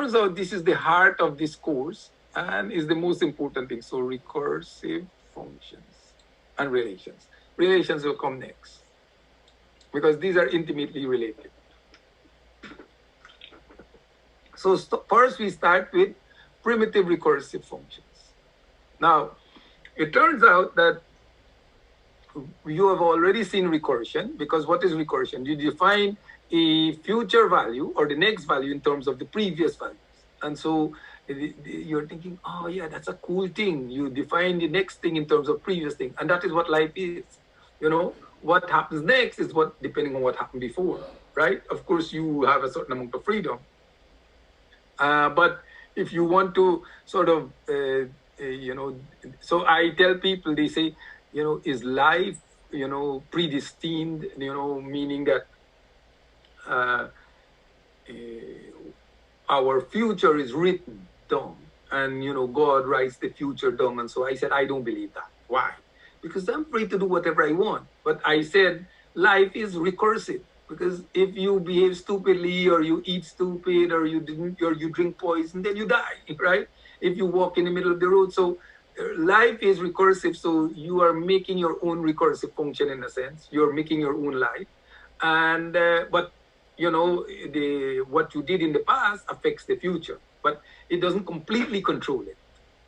turns out this is the heart of this course and is the most important thing. So recursive functions and relations. Relations will come next because these are intimately related. So first we start with primitive recursive functions. Now, it turns out that you have already seen recursion, because what is recursion? You define a future value or the next value in terms of the previous values. And so you're thinking, oh yeah, that's a cool thing. You define the next thing in terms of previous thing. And that is what life is. You know, what happens next is what, depending on what happened before, right? Of course, you have a certain amount of freedom. But if you want to sort of, you know, so I tell people, they say, you know, is life, you know, predestined, you know, meaning that our future is written down and, you know, God writes the future down. And so I said, I don't believe that. Why? Because I'm free to do whatever I want. But I said, life is recursive. Because if you behave stupidly or you eat stupid or you drink poison, then you die, right? If you walk in the middle of the road. So life is recursive. So you are making your own recursive function in a sense. You're making your own life. And, but, you know, what you did in the past affects the future. But it doesn't completely control it,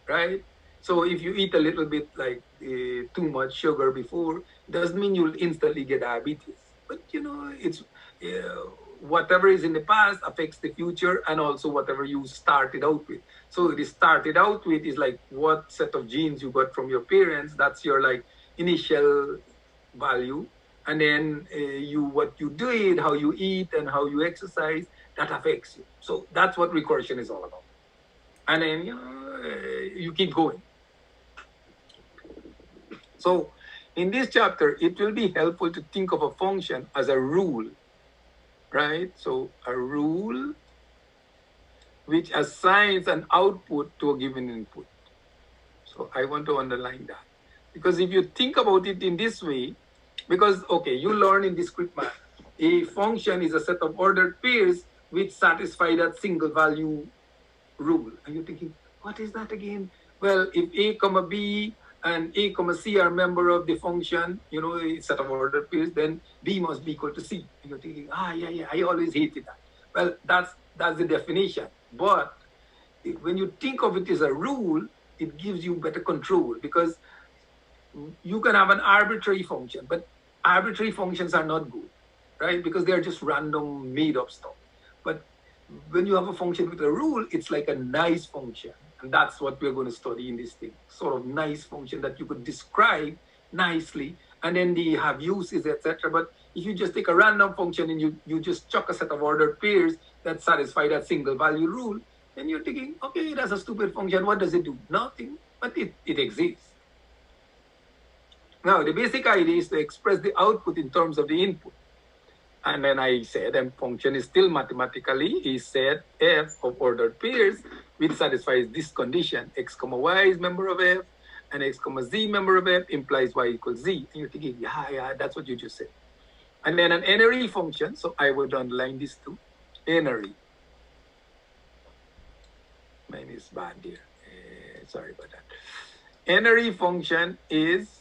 right? So if you eat a little bit like too much sugar before, doesn't mean you'll instantly get diabetes. But, you know, it's whatever is in the past affects the future and also whatever you started out with. So the started out with is like what set of genes you got from your parents. That's your like initial value. And then what you did, how you eat and how you exercise, that affects you. So that's what recursion is all about. And then, you know, you keep going. So in this chapter, it will be helpful to think of a function as a rule, right? So a rule which assigns an output to a given input. So I want to underline that. Because if you think about it in this way, because, okay, you learn in discrete math, a function is a set of ordered pairs which satisfy that single value rule. And you're thinking, what is that again? Well, if a comma b and a comma c are member of the function, you know, a set of ordered pairs, then b must be equal to c. And you're thinking, yeah, I always hated that. Well, that's the definition. But when you think of it as a rule, it gives you better control, because you can have an arbitrary function, but arbitrary functions are not good, right? Because they're just random made up stuff. But when you have a function with a rule, it's like a nice function. And that's what we're going to study in this thing. Sort of nice function that you could describe nicely, and then they have uses, etc. But if you just take a random function and you just chuck a set of ordered pairs that satisfy that single value rule, then you're thinking, okay, that's a stupid function. What does it do? Nothing, but it exists. Now, the basic idea is to express the output in terms of the input. And then I said, and function is still mathematically a set f of ordered pairs which satisfies this condition. X comma y is member of f, and x comma z member of f implies y equals z. And you're thinking, yeah, that's what you just said. And then an n-ary function, so I would underline this too, n-ary. Mine is bad here. Sorry about that. N-ary function is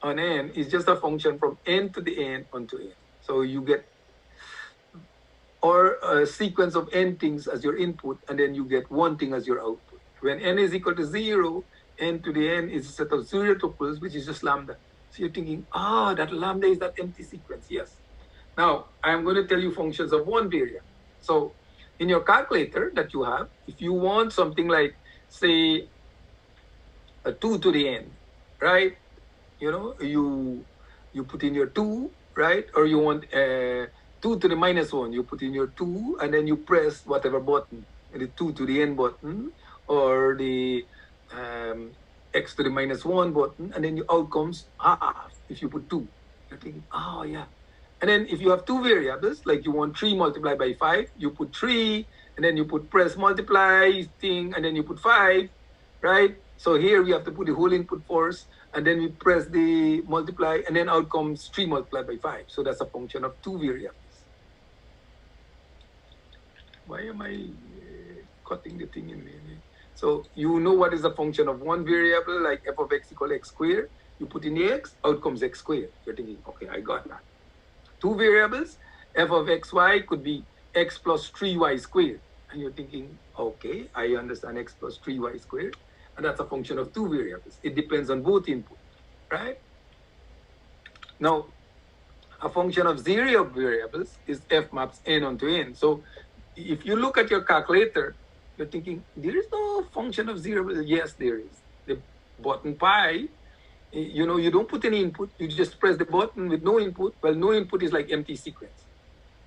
on n is just a function from n to the n onto n. So you get or a sequence of n things as your input, and then you get one thing as your output. When n is equal to 0, n to the n is a set of zero tuples, which is just lambda. So you're thinking, that lambda is that empty sequence. Yes. Now, I'm going to tell you functions of one variable. So in your calculator that you have, if you want something like, say, a 2 to the n, right? You know, you put in your 2, right? Or you want 2 to the minus 1, you put in your 2, and then you press whatever button, the 2 to the n button, or the x to the minus 1 button, and then your out comes half if you put 2. You're thinking, yeah. And then if you have two variables, like you want 3 multiplied by 5, you put 3, and then you put press multiply thing, and then you put 5, right? So here we have to put the whole input first, and then we press the multiply, and then out comes 3 multiplied by 5. So that's a function of two variables. Why am I cutting the thing in there? So you know what is a function of one variable, like f of x equal x squared. You put in the x, out comes x squared. You're thinking, okay, I got that. Two variables, f of xy could be x plus 3y squared. And you're thinking, okay, I understand x plus 3y squared. And that's a function of two variables. It depends on both input, right? Now, a function of zero variables is f maps n onto n. So if you look at your calculator, you're thinking, there is no function of zero. Yes, there is. The button pi, you know, you don't put any input. You just press the button with no input. Well, no input is like empty sequence,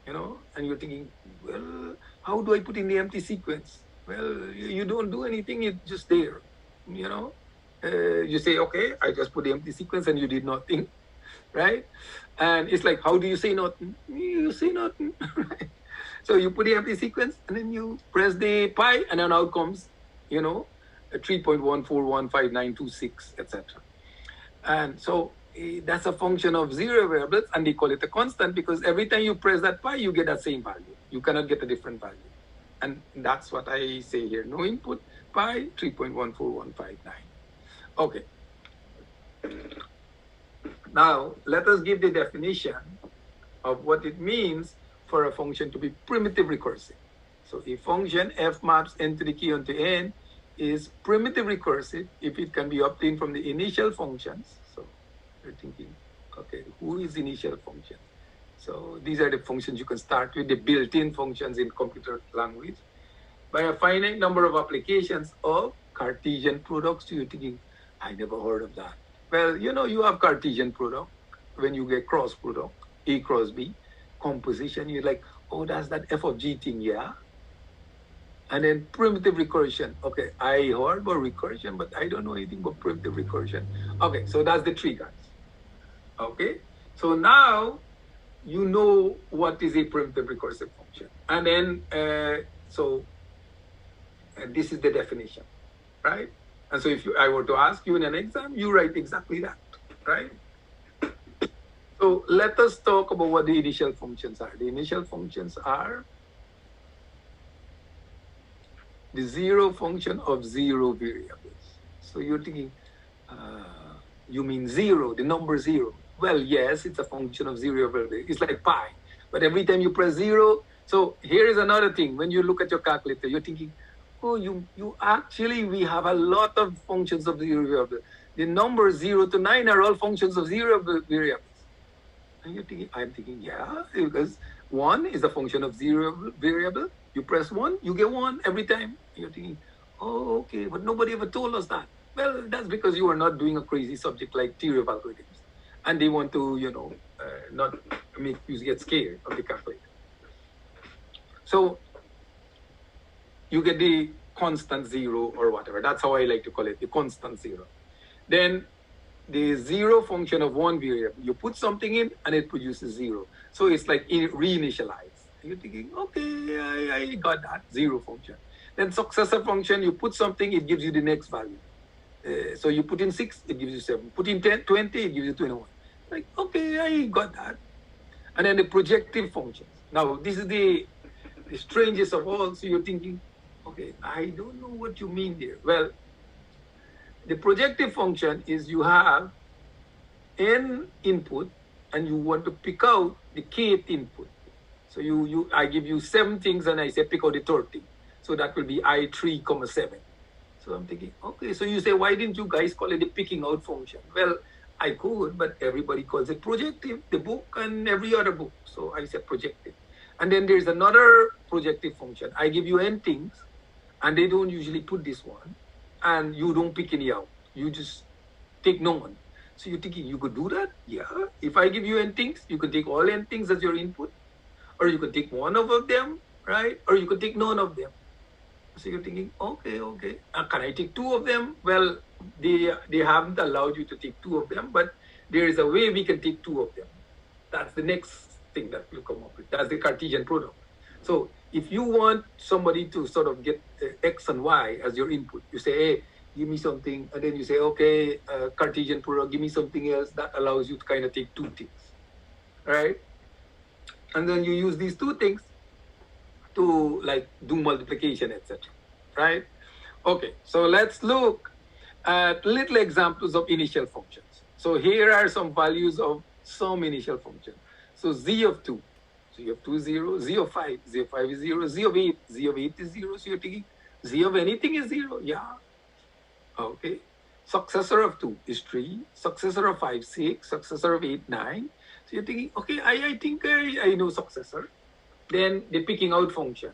you know, and you're thinking, well, how do I put in the empty sequence? Well, you don't do anything. It's just there, you know. You say, okay, I just put the empty sequence and you did nothing, right? And it's like, how do you say nothing? You say nothing, right? So you put the empty sequence and then you press the pi and then out comes, you know, 3.1415926, etc. And so that's a function of zero variables, and they call it a constant because every time you press that pi, you get that same value. You cannot get a different value. And that's what I say here. No input, pi, 3.14159. Okay. Now, let us give the definition of what it means for a function to be primitive recursive. So a function f maps n to the k onto n is primitive recursive if it can be obtained from the initial functions. So you're thinking, okay, who is initial function? So these are the functions you can start with, the built-in functions in computer language, by a finite number of applications of Cartesian products. So you're thinking, I never heard of that. Well, you know, you have Cartesian product when you get cross product, A cross B, composition, you're like, oh, that's that f of g thing, yeah? And then primitive recursion. Okay, I heard about recursion, but I don't know anything about primitive recursion. Okay, so that's the three guys. Okay, so now you know what is a primitive recursive function. And then, this is the definition, right? And so if I were to ask you in an exam, you write exactly that, right? So let us talk about what the initial functions are. The initial functions are the zero function of zero variables. So you're thinking, you mean zero, the number zero. Well, yes, it's a function of zero variables. It's like pi. But every time you press zero, so here is another thing. When you look at your calculator, you're thinking, oh, we have a lot of functions of zero variables. The numbers 0 to 9 are all functions of zero variables. And you're thinking, I'm thinking, yeah, because 1 is a function of zero variable. You press 1, you get 1 every time. You're thinking, oh, okay, but nobody ever told us that. Well, that's because you are not doing a crazy subject like theory of algorithms. And they want to, you know, not make you get scared of the calculator. So you get the constant 0 or whatever. That's how I like to call it, the constant 0. Then the zero function of one variable, you put something in and it produces 0. So it's like reinitialize. You're thinking, okay, I got that, zero function. Then successor function, you put something, it gives you the next value. So you put in 6, it gives you 7. Put in 10, 20, it gives you 21. Like, okay, I got that. And then the projective functions. Now, this is the strangest of all. So you're thinking, okay, I don't know what you mean there. Well, the projective function is you have n input and you want to pick out the kth input. So I give you 7 things and I say pick out the third thing. So that will be I3, 7. So I'm thinking, okay, so you say, why didn't you guys call it the picking out function? Well, I could, but everybody calls it projective, the book and every other book. So I said projective. And then there's another projective function. I give you n things and they don't usually put this one. And you don't pick any out. You just take none. So you're thinking, you could do that? Yeah. If I give you n things, you can take all n things as your input. Or you could take one of them, right? Or you could take none of them. So you're thinking, okay. Can I take 2 of them? Well, they haven't allowed you to take 2 of them, but there is a way we can take 2 of them. That's the next thing that we'll come up with. That's the Cartesian product. So if you want somebody to sort of get X and Y as your input, you say, hey, give me something. And then you say, okay, Cartesian product, give me something else. That allows you to kind of take 2 things, right? And then you use these 2 things to like do multiplication, etc. Right? Okay, so let's look at little examples of initial functions. So here are some values of some initial function. So z of 2, z of 2 is 0, z of 5, z of 5 is 0, z of 8, z of 8 is 0. So you're taking z of anything is 0, yeah. Okay. Successor of 2 is 3, successor of 5, 6, successor of 8, 9. So you're thinking, okay, I think I know successor. Then the picking out function,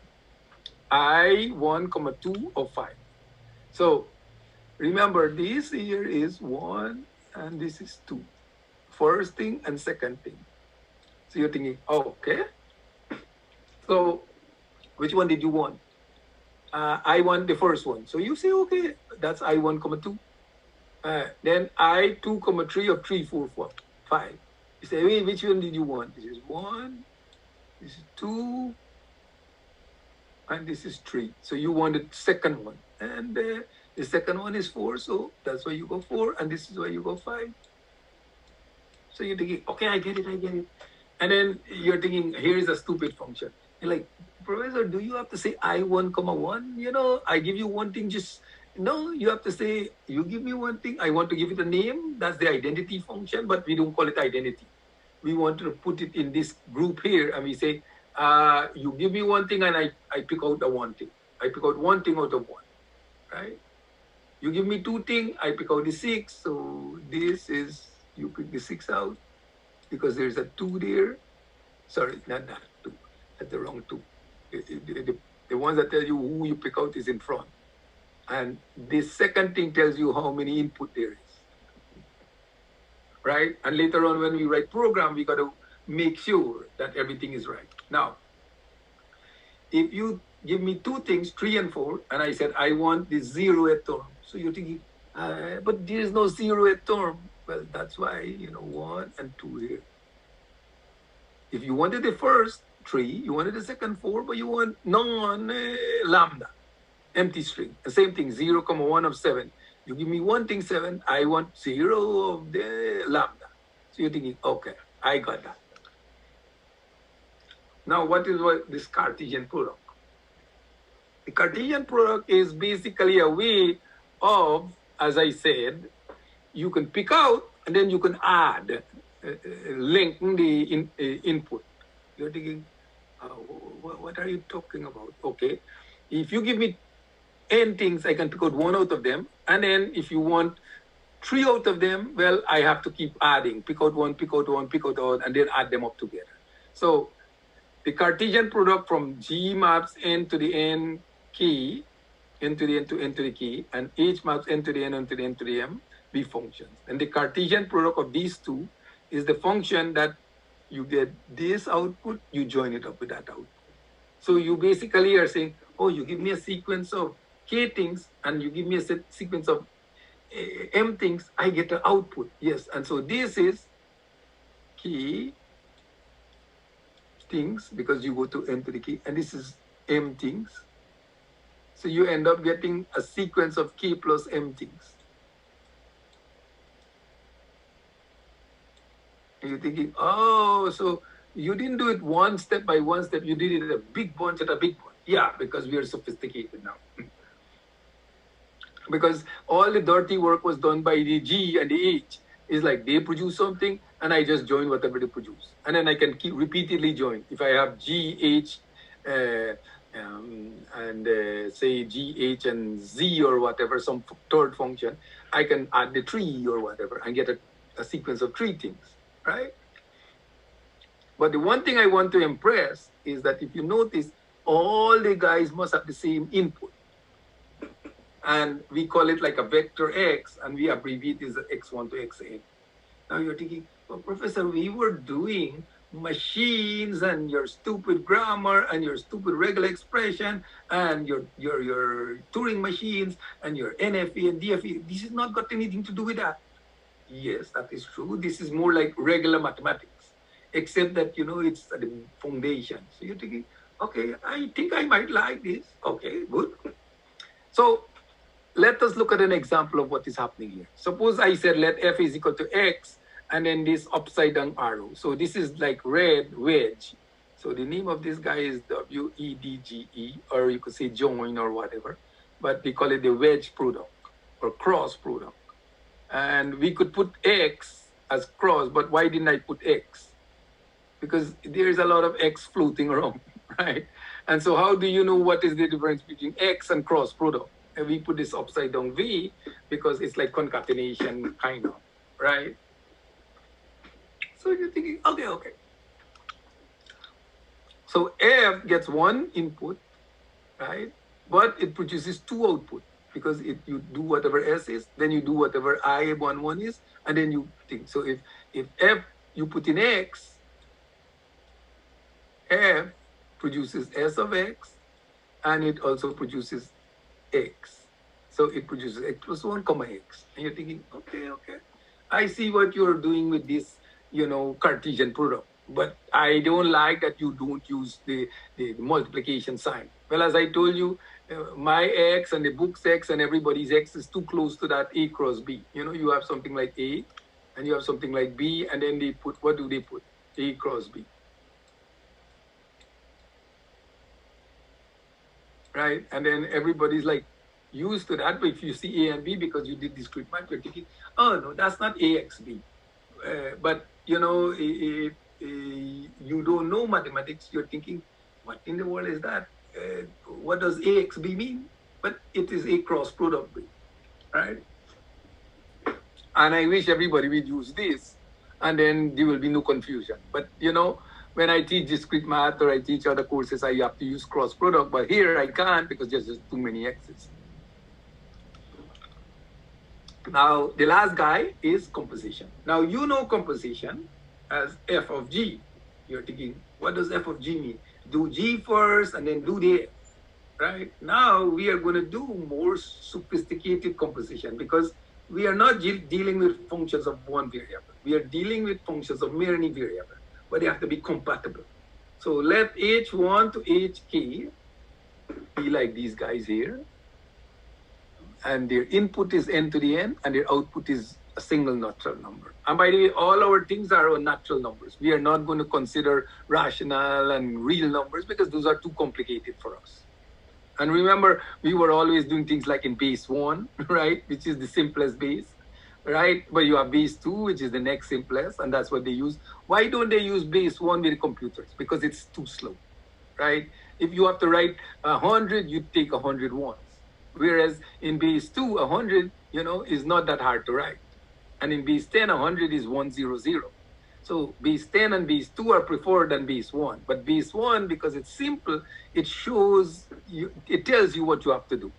I1, 2 of 5. So remember, this here is 1 and this is 2. First thing and second thing. So you're thinking, oh, okay. So which one did you want? I want the first one. So you say, okay, that's I1, 2. Then I2, 3 of 3, 4, 4, 5. You say, wait, which one did you want? This is 1, this is 2, and this is 3. So you want the second one. And the second one is 4, so that's why you go 4, and this is why you go 5. So you're thinking, okay, I get it. And then you're thinking, here is a stupid function. You're like, Professor, do you have to say I1, 1? You know, I give you one thing, just, no, you have to say, you give me one thing, I want to give it a name, that's the identity function, but we don't call it identity. We want to put it in this group here, and we say, you give me one thing, and I pick out the one thing. I pick out one thing out of 1, right? You give me 2 things, I pick out the 6, so this is, you pick the 6 out, because there's a 2 there. Sorry, not that 2, that's the wrong 2. The ones that tell you who you pick out is in front. And the second thing tells you how many input there is. Right? And later on when we write program, we got to make sure that everything is right. Now, if you give me 2 things, 3 and 4, and I said, I want the 0th term. So you're thinking, but there is no 0th term. Well, that's why, 1 and 2 here. If you wanted the first 3, you wanted the second 4, but you want non-lambda, empty string. The same thing, 0, 1 of 7. You give me one thing 7, I want 0 of the lambda. So you're thinking, okay, I got that. Now, what is this Cartesian product? The Cartesian product is basically a way of, as I said, you can pick out and then you can add, linking the input. You're thinking, what are you talking about? Okay, if you give me n things, I can pick out 1 out of them. And then if you want 3 out of them, well, I have to keep adding. Pick out 1, pick out 1, pick out 1, and then add them up together. So the Cartesian product from G maps n to the n key, n to the n to n to the key, and H maps n to the n to the n to the m, be functions. And the Cartesian product of these two is the function that you get this output, you join it up with that output. So you basically are saying, oh, you give me a sequence of k things, and you give me a sequence of m things, I get an output. Yes, and so this is k things, because you go to n to the k, and this is m things. So you end up getting a sequence of k plus m things. And you're thinking, oh, so you didn't do it one step by one step, you did it a big bunch at a big bunch. Yeah, because we are sophisticated now. Because all the dirty work was done by the G and the H. It's like they produce something and I just join whatever they produce. And then I can keep repeatedly join. If I have G, H, say G, H, and Z or whatever, some third function, I can add the tree or whatever and get a sequence of 3 things, right? But the one thing I want to impress is that if you notice, all the guys must have the same input. And we call it like a vector X, and we abbreviate this as X1 to Xn. Now you're thinking, well, Professor, we were doing machines and your stupid grammar and your stupid regular expression and your Turing machines and your NFE and DFE. This has not got anything to do with that. Yes, that is true. This is more like regular mathematics, except that, it's the foundation. So you're thinking, okay, I think I might like this. Okay, good. So let us look at an example of what is happening here. Suppose I said let f is equal to x, and then this upside down arrow. So this is like red wedge, So the name of this guy is WEDGE, or you could say join or whatever, but we call it the wedge product or cross product. And we could put X as cross, but why didn't I put X? Because there's a lot of X floating around, right? And so how do you know what is the difference between X and cross product? And we put this upside down V because it's like concatenation kind of, right? So you're thinking, okay. So F gets one input, right? But it produces two output because you do whatever S is, then you do whatever I11 is, and then you think. So if F you put in X, F produces S of X, and it also produces X. So it produces X plus 1 comma X. And you're thinking, okay. I see what you're doing with this, Cartesian product. But I don't like that you don't use the multiplication sign. Well, as I told you, my X and the book's X and everybody's X is too close to that A cross B. You have something like A, and you have something like B, and then they put, what do they put? A cross B. Right? And then everybody's like used to that. But if you see A and B, because you did discrete math, you're thinking, oh, no, that's not AXB. But, if you don't know mathematics, you're thinking, what in the world is that? What does AXB mean? But it is A cross product B, right? And I wish everybody would use this, and then there will be no confusion. But, when I teach discrete math or I teach other courses, I have to use cross product. But here I can't because there's just too many X's. Now, the last guy is composition. Now, you know composition as f of g. You're thinking, what does f of g mean? Do g first and then do the f, right? Now, we are going to do more sophisticated composition because we are not dealing with functions of one variable. We are dealing with functions of many variables, but they have to be compatible. So let h1 to hk be like these guys here. And their input is n to the n, and their output is a single natural number. And by the way, all our things are natural numbers. We are not going to consider rational and real numbers because those are too complicated for us. And remember, we were always doing things like in base 1, right, which is the simplest base, right? But you have base 2, which is the next simplest, and that's what they use. Why don't they use base 1 with the computers? Because it's too slow, right? If you have to write 100, you take 100 ones. Whereas in base 2, 100, is not that hard to write. And in base 10, 100 is 100. So base 10 and base 2 are preferred than base 1. But base 1, because it's simple, it shows you, it tells you what you have to do.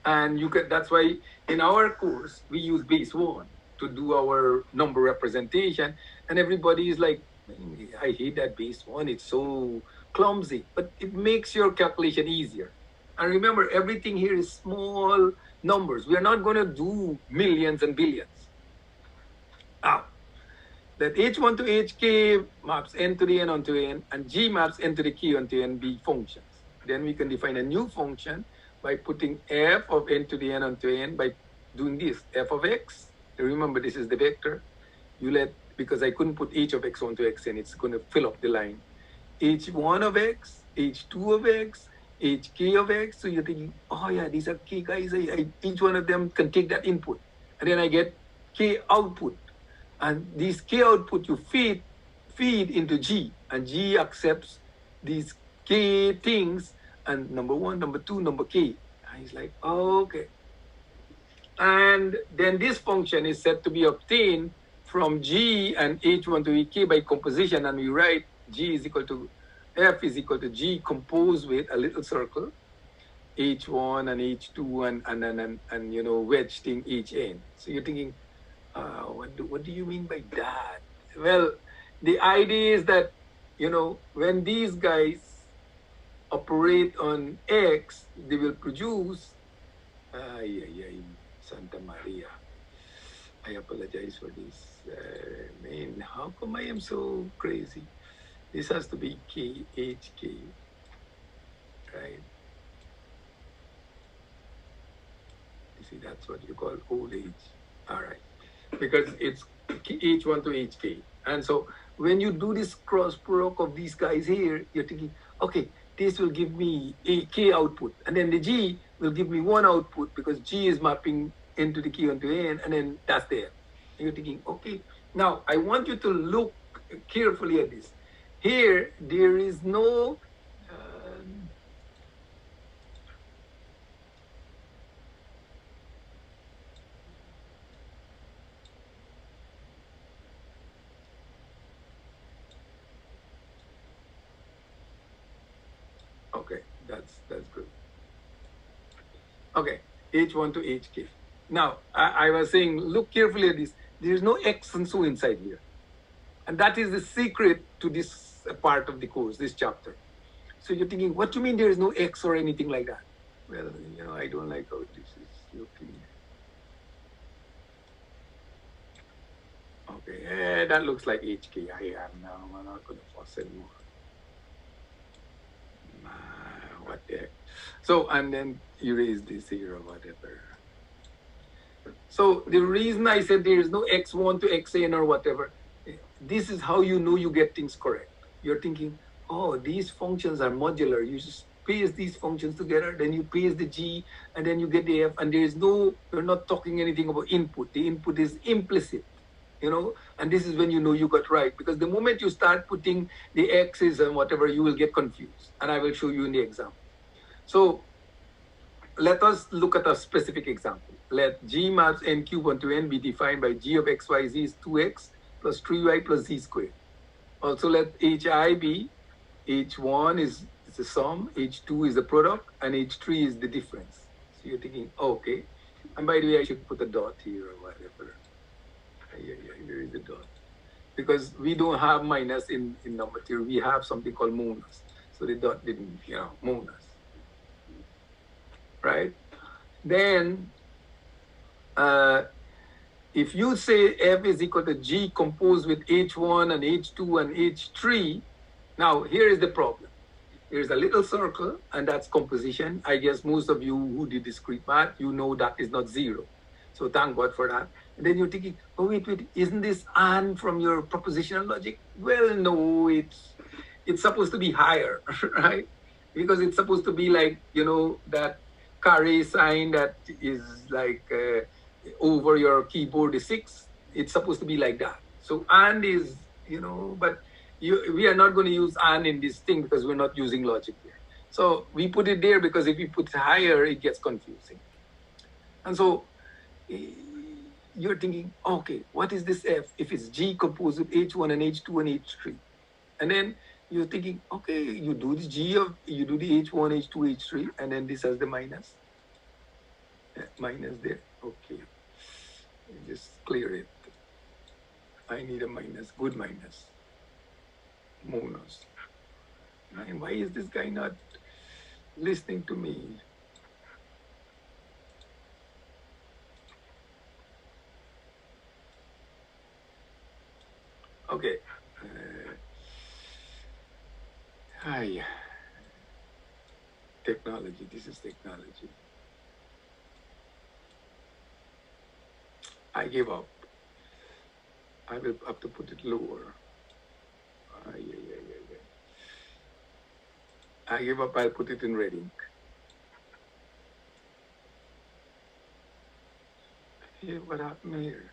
And that's why in our course, we use base 1 to do our number representation. And everybody is like, I hate that base 1. It's so clumsy. But it makes your calculation easier. And remember, everything here is small numbers. We are not going to do millions and billions. Now, that h1 to hk maps n to the n onto n, and g maps n to the k onto n be functions. Then we can define a new function by putting f of n to the n onto n by doing this, f of x. Remember, this is the vector. Because I couldn't put h of x onto xn, it's going to fill up the line. h1 of x, h2 of x, hk of x. So you're thinking, oh yeah, these are k guys. Each one of them can take that input. And then I get k output. And these k output you feed into g. And g accepts these k things. And number 1, number 2, number k. And he's like, oh, okay. And then this function is said to be obtained from g and h1 to ek by composition. And we write g is equal to f is equal to g composed with a little circle, h1 and h2 and wedge thing hn. So you're thinking, what do you mean by that? Well, the idea is that, when these guys operate on x, they will produce, Santa Maria. I apologize for this. Man, how come I am so crazy? This has to be KHK, right? You see, that's what you call old age. All right. Because it's H1 to HK. And so when you do this cross product of these guys here, you're thinking, okay, this will give me a K output, and then the G will give me one output because G is mapping into the K onto N, and then that's there. And you're thinking, okay, now I want you to look carefully at this. Here, there is no okay, that's good. Okay, H1 to HK. Now, I was saying, look carefully at this. There is no X and so inside here. And that is the secret to this part of the course, this chapter. So you're thinking, what do you mean there is no X or anything like that? Well, you know, I don't like how this is looking. Okay, that looks like HK. I am now. I'm not going to fuss anymore. What the heck? So, and then erase this here or whatever. So the reason I said there is no X1 to Xn or whatever, this is how you know you get things correct. You're thinking, oh, these functions are modular. You just paste these functions together, then you paste the G, and then you get the F, and there is no, you're not talking anything about input. The input is implicit, you know, and this is when you know you got right, because the moment you start putting the X's and whatever, you will get confused, and I will show you in the example. So let us look at a specific example. Let G maps n cube onto n be defined by G of x, y, z is 2x plus 3y plus z squared. Also let Hi be, H1 is the sum, H2 is the product, and H3 is the difference. So you're thinking, okay. And by the way, I should put a dot here or whatever. Yeah, there is a dot. Because we don't have minus in number theory, we have something called monas. So the dot didn't, you know, monas. Right? Then, if you say F is equal to G composed with H1 and H2 and H3, now here is the problem. Here's a little circle, and that's composition. I guess most of you who did discrete math, you know that is not zero. So thank God for that. And then you're thinking, oh, wait, isn't this and from your propositional logic? Well, no, it's supposed to be higher, right? Because it's supposed to be like, you know, that carry sign that is like over your keyboard is 6. It's supposed to be like that. So and is, you know, but we are not going to use and in this thing because we're not using logic here. So we put it there because if we put it higher, it gets confusing. And so you're thinking, okay, what is this F if it's G composed of H1 and H2 and H3? And then you're thinking, okay, you do the G of, you do the H1, H2, H3, and then this has the minus. Minus there, okay. Just clear it. I need a minus, good minus. Monos. And why is this guy not listening to me? Okay. Hi. Technology, this is technology. I give up. I will have to put it lower. I give up, I'll put it in red ink. Hey, what happened here?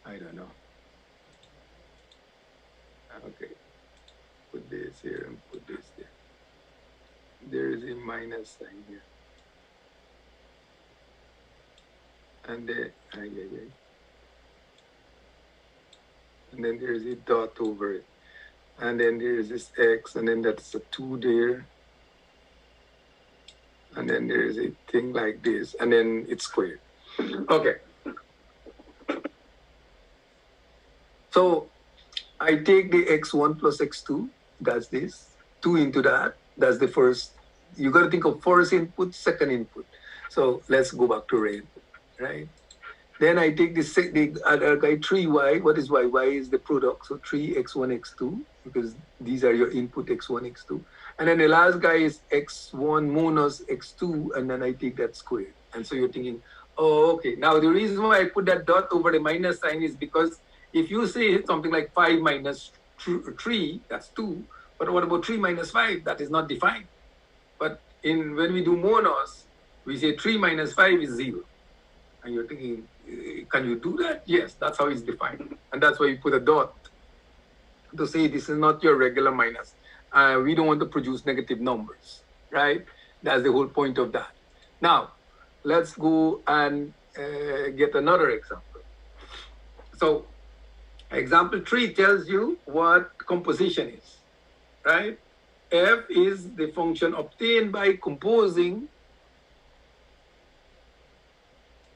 I don't know. Okay, put this here and put this there. There is a minus sign here. And then, and then there is a dot over it. And then there is this X, and then that's a 2 there. And then there is a thing like this, and then it's squared. Okay. So I take the X1 plus X2, that's this, 2 into that, that's the first. You got to think of first input, second input. So let's go back to red, right? Then I take the other guy, 3y. What is y? Y is the product. So 3x1, x2, because these are your input, x1, x2. And then the last guy is x1 minus x2, and then I take that squared. And so you're thinking, oh, okay. Now the reason why I put that dot over the minus sign is because if you say something like 5 minus 3, that's 2. But what about 3 minus 5? That is not defined. But when we do monos, we say 3 minus 5 is 0. And you're thinking, can you do that? Yes, that's how it's defined. And that's why you put a dot to say this is not your regular minus. We don't want to produce negative numbers, right? That's the whole point of that. Now, let's go and get another example. So, example 3 tells you what composition is, right? F is the function obtained by composing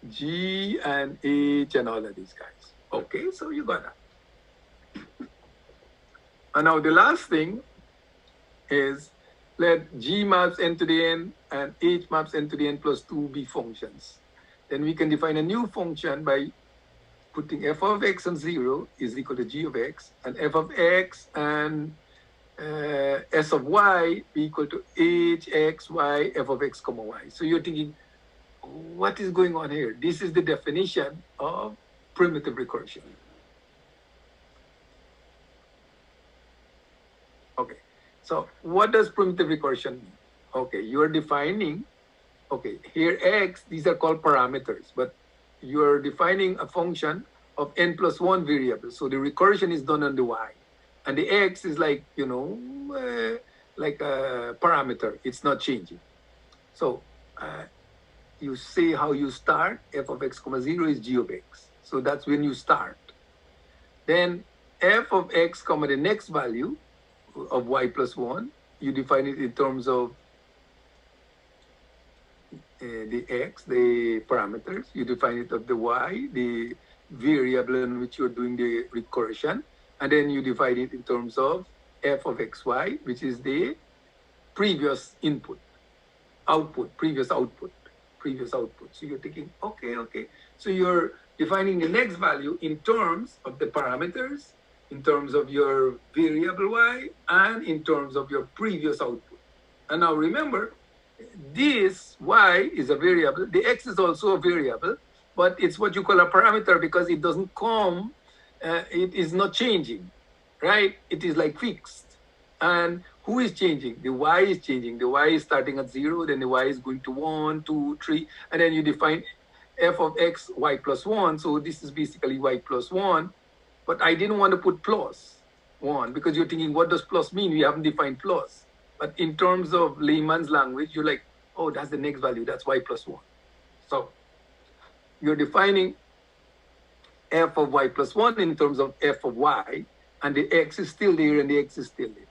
G and H and all of these guys. Okay, so you got that. And now the last thing is let G maps n to the n and H maps n to the n plus 2 be functions. Then we can define a new function by putting f of x on 0 is equal to g of x, and f of x and s of y be equal to h, x, y, f of x, comma y. So you're thinking, what is going on here? This is the definition of primitive recursion. Okay, so what does primitive recursion mean? Okay, you're defining, okay, here x, these are called parameters, but you're defining a function of n plus 1 variables. So the recursion is done on the y. And the x is like, you know, like a parameter. It's not changing. So you say how you start. F of x comma 0 is g of x. So that's when you start. Then f of x comma the next value of y plus 1, you define it in terms of the x, the parameters. You define it of the y, the variable in which you're doing the recursion. And then you divide it in terms of f of xy, which is the previous input, output, previous output. So you're thinking, okay. So you're defining the next value in terms of the parameters, in terms of your variable y, and in terms of your previous output. And now remember, this y is a variable, the x is also a variable, but it's what you call a parameter because it doesn't come, it is not changing, right? It is like fixed. And who is changing? The y is changing. The y is starting at 0, then the y is going to 1, 2, 3, and then you define f of x, y plus 1. So this is basically y plus 1. But I didn't want to put plus 1 because you're thinking, what does plus mean? We haven't defined plus. But in terms of layman's language, you're like, oh, that's the next value. That's y plus 1. So you're defining f of y plus 1 in terms of f of y, and the x is still there and the x is still there.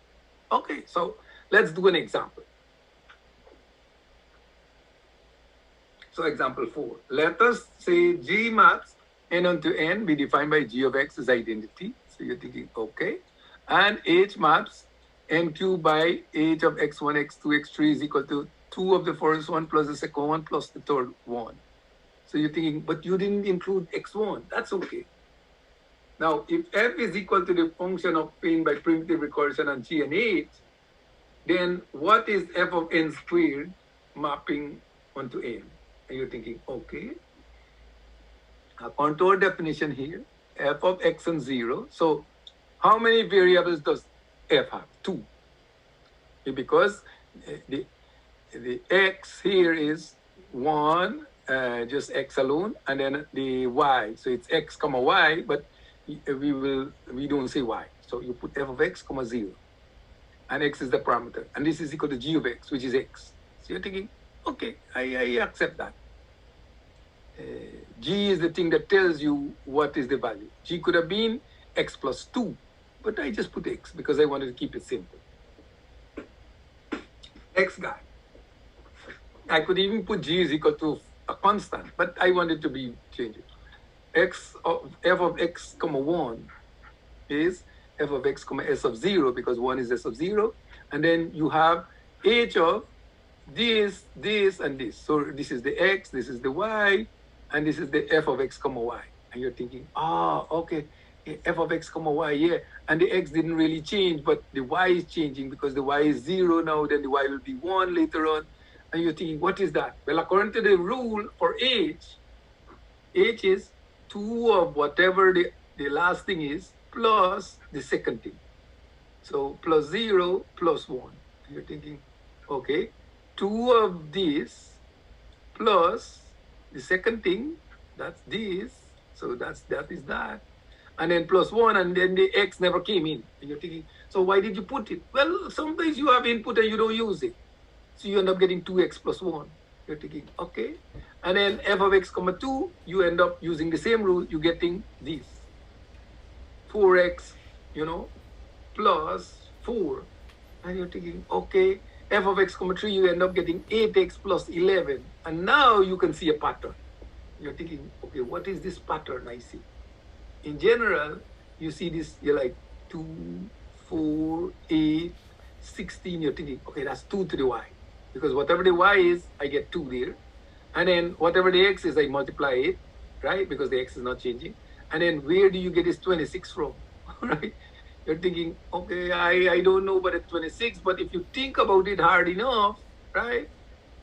Okay, so let's do an example. So example 4. Let us say g maps n onto n be defined by g of x as identity. So you're thinking, okay. And h maps n cubed by h of x1, x2, x3 is equal to 2 of the first one plus the second one plus the third one. So you're thinking, but you didn't include x1. That's okay. Now, if f is equal to the function obtained by primitive recursion on g and h, then what is f of n squared mapping onto n? And you're thinking, okay. According to our definition here, f of x on 0. So how many variables does f have? 2. Because the x here is 1, just x alone, and then the y. So it's x comma y, but we don't say y. So you put f of x comma 0, and x is the parameter, and this is equal to g of x, which is x. So you're thinking, okay, I accept that. G is the thing that tells you what is the value. G could have been x plus 2, but I just put x because I wanted to keep it simple. X guy. I could even put g is equal to a constant, but I wanted to be changed. F of x comma 1 is f of x comma s of 0 because 1 is s of 0, and then you have h of this, and this. So this is the x, this is the y, and this is the f of x comma y. And you're thinking, okay, f of x comma y, yeah. And the x didn't really change, but the y is changing because the y is 0 now, then the y will be 1 later on. And you're thinking, what is that? Well, according to the rule for h is 2 of whatever the the last thing is plus the second thing. So plus 0 plus 1. You're thinking, okay, 2 of this plus the second thing, that's this. So that is that. And then plus 1, and then the x never came in. And you're thinking, so why did you put it? Well, sometimes you have input and you don't use it. So you end up getting 2x plus 1. You're thinking, okay. And then f of x comma 2, you end up using the same rule. You're getting this. 4x, plus 4. And you're thinking, okay, f of x comma 3, you end up getting 8x plus 11. And now you can see a pattern. You're thinking, okay, what is this pattern I see? In general, you see this, you're like 2, 4, 8, 16. You're thinking, okay, that's 2 to the y. Because whatever the y is, I get 2 there. And then whatever the x is, I multiply it, right? Because the x is not changing. And then where do you get this 26 from, right? You're thinking, okay, I don't know about it's 26, but if you think about it hard enough, right?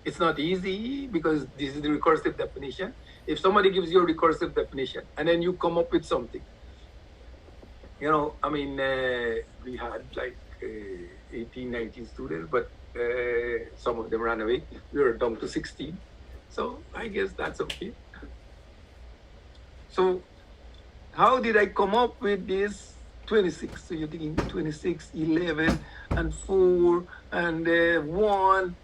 It's not easy because this is the recursive definition. If somebody gives you a recursive definition and then you come up with something, we had like 18, 19 students, but some of them ran away. We were down to 16. So I guess that's okay. So how did I come up with this 26? So you're thinking 26, 11, and 4, and 1,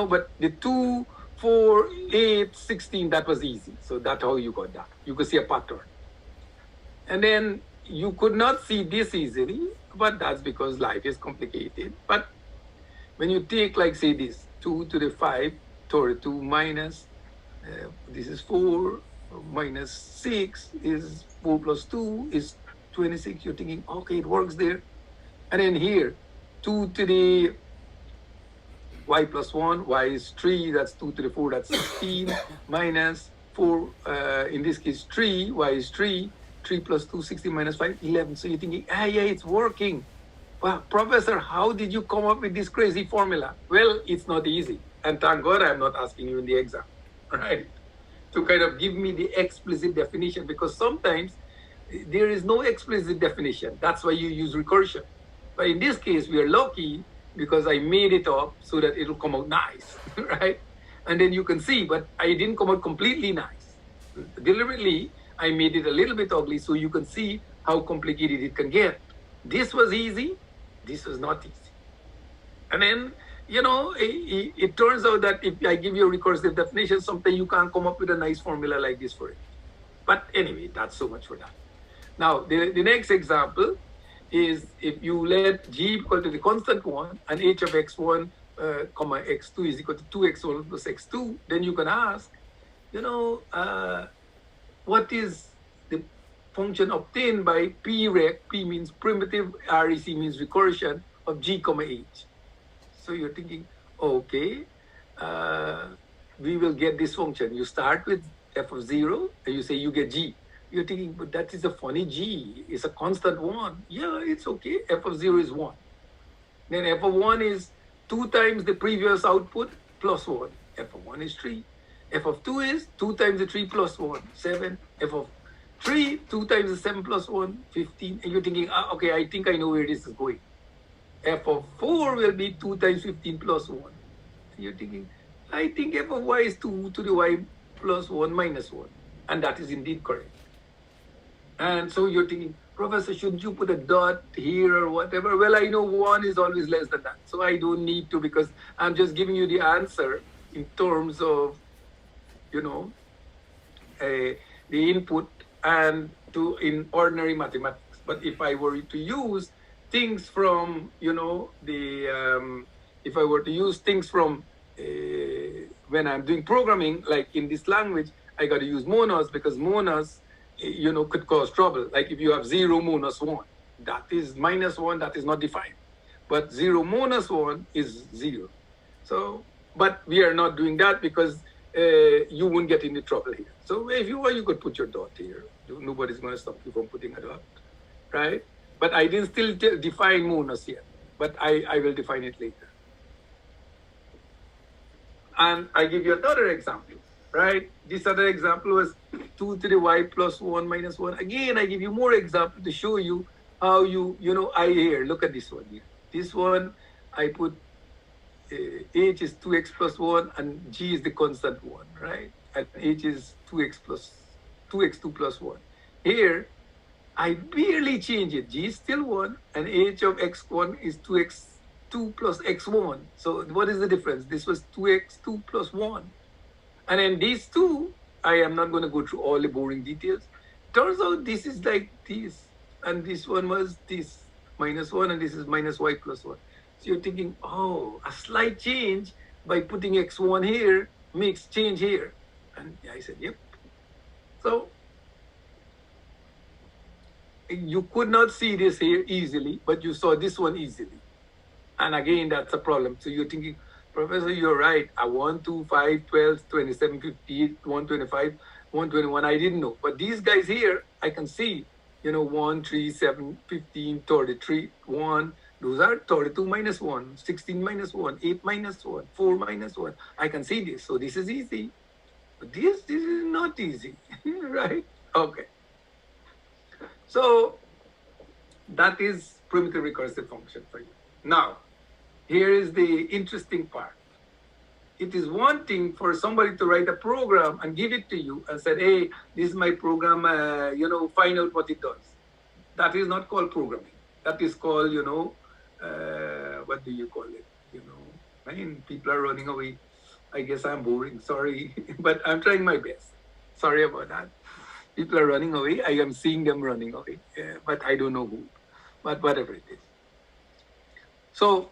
but the 2, 4, 8, 16, that was easy. So that's how you got that. You could see a pattern. And then you could not see this easily, but that's because life is complicated. But when you take, like, say this, 2 to the 5, 32 minus, this is 4, minus 6 is 4 plus 2 is 26. You're thinking, okay, it works there. And then here, 2 to the y plus 1, y is 3, that's 2 to the 4, that's 16, minus 4, in this case 3, y is 3, 3 plus 2, 16 minus 5, 11. So you're thinking, yeah, it's working. Well, Professor, how did you come up with this crazy formula? Well, it's not easy. And thank God I'm not asking you in the exam, right? To kind of give me the explicit definition, because sometimes there is no explicit definition. That's why you use recursion. But in this case, we are lucky because I made it up so that it'll come out nice, right? And then you can see, but I didn't come out completely nice. Deliberately, I made it a little bit ugly so you can see how complicated it can get. This was easy, this was not easy. And then, it turns out that if I give you a recursive definition, sometimes you can't come up with a nice formula like this for it. But anyway, that's so much for that. Now, the next example is if you let g equal to the constant 1 and h of x1, comma x2 is equal to 2x1 plus x2, then you can ask, what is the function obtained by prec, p means primitive, rec means recursion, of g comma h. So you're thinking, okay, we will get this function. You start with f of 0 and you say you get g. You're thinking, but that is a funny g. It's a constant 1. Yeah, it's okay. F of 0 is 1. Then f of 1 is 2 times the previous output plus 1. F of 1 is 3. F of 2 is 2 times the 3 plus 1, 7. F of 3, 2 times the 7 plus 1, 15. And you're thinking, okay, I think I know where this is going. F of 4 will be 2 times 15 plus 1. And you're thinking, I think f of y is 2 to the y plus 1 minus 1. And that is indeed correct. And so you're thinking, Professor, shouldn't you put a dot here or whatever? Well, I know 1 is always less than that. So I don't need to, because I'm just giving you the answer in terms of, the input and in ordinary mathematics. But if I were to use things from, if I were to use things from when I'm doing programming, like in this language, I got to use monos, because monos, could cause trouble. Like if you have 0 minus 1, that is minus 1, that is not defined. But 0 minus 1 is 0. So, but we are not doing that because you won't get into trouble here. So if you want, you could put your dot here. Nobody's going to stop you from putting a dot, right? But I didn't still define monos yet, but I will define it later. And I give you another example, right? This other example was 2 to the y plus 1 minus 1. Again, I give you more example to show you how I here, look at this one here. This one, I put h is 2x plus 1 and g is the constant 1, right? And h is 2x2 plus 1. Here, I barely change it. G is still 1 and h of x1 is 2x2 plus x1. So what is the difference? This was 2x2 plus 1. And then these two, I am not going to go through all the boring details. Turns out this is like this. And this one was this minus 1 and this is minus y plus 1. So you're thinking, oh, a slight change by putting x1 here makes change here. And I said, yep. So you could not see this here easily, but you saw this one easily. And again, that's a problem. So you're thinking, Professor, you're right. 1, 2, 5, 12, 27, 58, 125, 121, I didn't know. But these guys here, I can see, 1, 3, 7, 15, 33, 1. Those are 32 minus 1, 16 minus 1, 8 minus 1, 4 minus 1. I can see this. So this is easy. But this is not easy, right? Okay. So that is primitive recursive function for you. Now, here is the interesting part. It is one thing for somebody to write a program and give it to you and say, hey, this is my program, find out what it does. That is not called programming. That is called, what do you call it? I mean, people are running away. I guess I'm boring, sorry, but I'm trying my best. Sorry about that. People are running away. I am seeing them running away, but I don't know who, but whatever it is. So,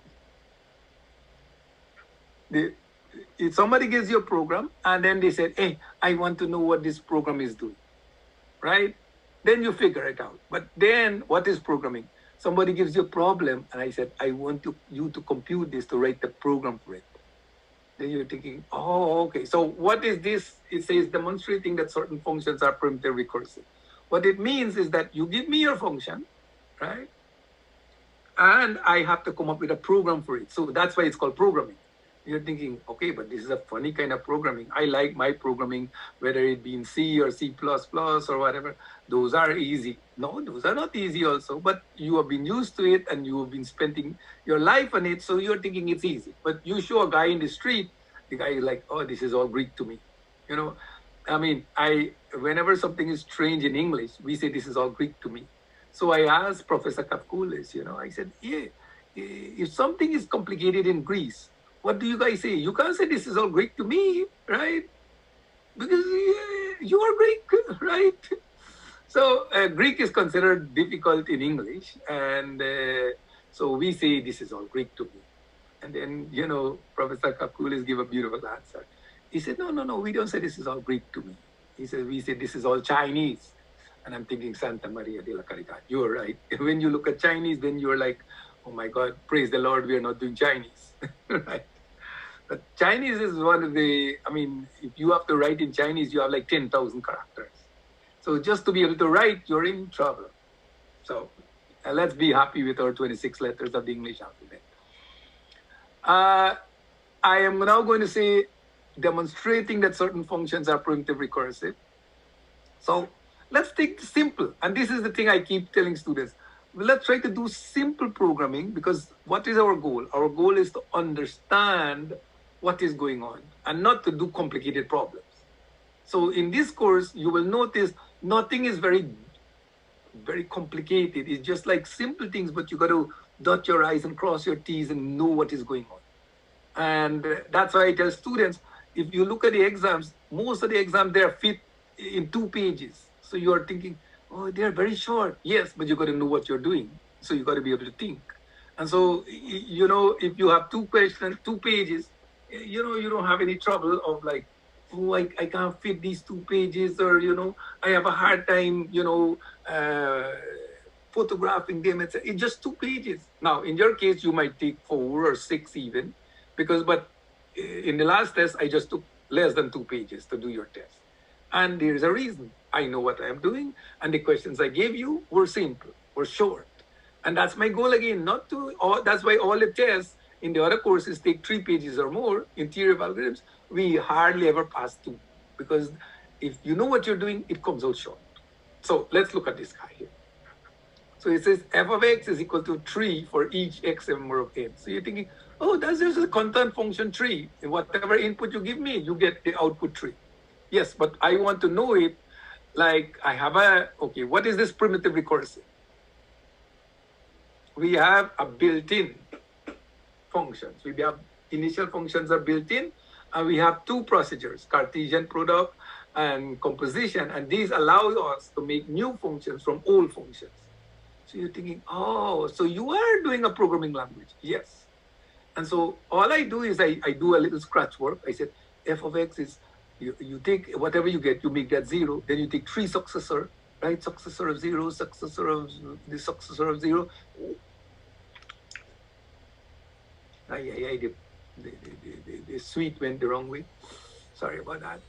if somebody gives you a program and then they said, hey, I want to know what this program is doing, right? Then you figure it out. But then what is programming? Somebody gives you a problem and I said, I want you to compute this to write the program for it. Then you're thinking, oh, okay. So what is this? It says demonstrating that certain functions are primitive recursive. What it means is that you give me your function, right? And I have to come up with a program for it. So that's why it's called programming. You're thinking, okay, but this is a funny kind of programming. I like my programming, whether it be in C or C++ or whatever. Those are easy. No, those are not easy also, but you have been used to it and you have been spending your life on it, so you're thinking it's easy. But you show a guy in the street, the guy is like, oh, this is all Greek to me. I mean, whenever something is strange in English, we say this is all Greek to me. So I asked Professor Kafkoulis, I said, yeah, if something is complicated in Greece, what do you guys say? You can't say this is all Greek to me, right? Because you are Greek, right? So Greek is considered difficult in English. And so we say this is all Greek to me. And then, Professor Kafkoulis gave a beautiful answer. He said, no, we don't say this is all Greek to me. He said, we say this is all Chinese. And I'm thinking, Santa Maria de la Caridad, you're right. When you look at Chinese, then you're like, oh my God, praise the Lord, we are not doing Chinese, right? But Chinese is one of the, if you have to write in Chinese, you have like 10,000 characters. So just to be able to write, you're in trouble. So let's be happy with our 26 letters of the English alphabet. I am now going to say demonstrating that certain functions are primitive recursive. So let's take simple. And this is the thing I keep telling students. Let's try to do simple programming, because what is our goal? Our goal is to understand what is going on and not to do complicated problems. So in this course, you will notice nothing is very, very complicated. It's just like simple things, but you got to dot your I's and cross your T's and know what is going on. And that's why I tell students, if you look at the exams, most of the exams, they're fit in 2 pages. So you are thinking, oh, they're very short. Yes, but you got to know what you're doing. So you got to be able to think. And so, if you have 2 questions, 2 pages, you don't have any trouble of like, oh, I can't fit these 2 pages, or, I have a hard time, photographing them. It's just 2 pages. Now, in your case, you might take 4 or 6 even, but in the last test, I just took less than 2 pages to do your test. And there's a reason. I know what I'm doing, and the questions I gave you were simple, were short. And that's my goal again, that's why all the tests in the other courses take 3 pages or more. In theory of algorithms, we hardly ever pass 2, because if you know what you're doing, it comes out short. So let's look at this guy here. So it says f of x is equal to 3 for each x member of n. So you're thinking, oh, that's just a constant function 3. And whatever input you give me, you get the output 3. Yes, but I want to know it like I have okay, what is this primitive recursive? We have a built-in functions. We have initial functions are built in, and we have two procedures, Cartesian Product and Composition, and these allow us to make new functions from old functions. So you're thinking, oh, so you are doing a programming language. Yes. And so all I do is I do a little scratch work. I said, f of x is, you take whatever you get, you make that 0, then you take 3 successor, right? Successor of 0, successor of the successor of 0. The suite went the wrong way. Sorry about that.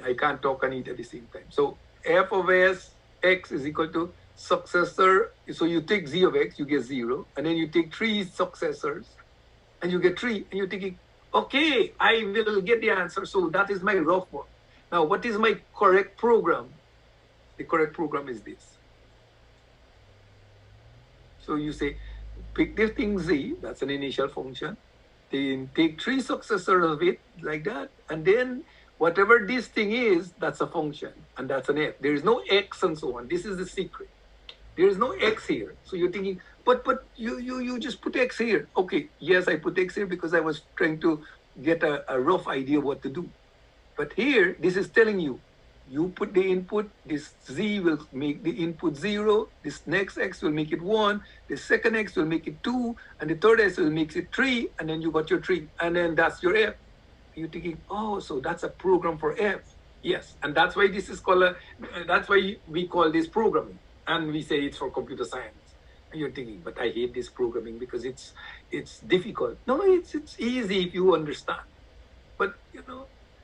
I can't talk and eat at the same time. So f of x is equal to successor. So you take z of x, you get 0, and then you take 3 successors, and you get 3, and you're thinking, okay, I will get the answer. So that is my rough work. Now, what is my correct program? The correct program is this. So you say, pick this thing z, that's an initial function, then take 3 successors of it, like that, and then whatever this thing is, that's a function, and that's an f. There is no x and so on. This is the secret. There is no x here. So you're thinking, but you just put x here. Okay, yes, I put x here because I was trying to get a rough idea of what to do. But here, this is telling you, you put the input, this z will make the input 0, this next x will make it 1, the second x will make it 2, and the third x will make it 3, and then you got your 3, and then that's your f. You're thinking, oh, so that's a program for f. Yes, and that's why this is called that's why we call this programming, and we say it's for computer science. And you're thinking, but I hate this programming because it's difficult. No, it's easy if you understand. But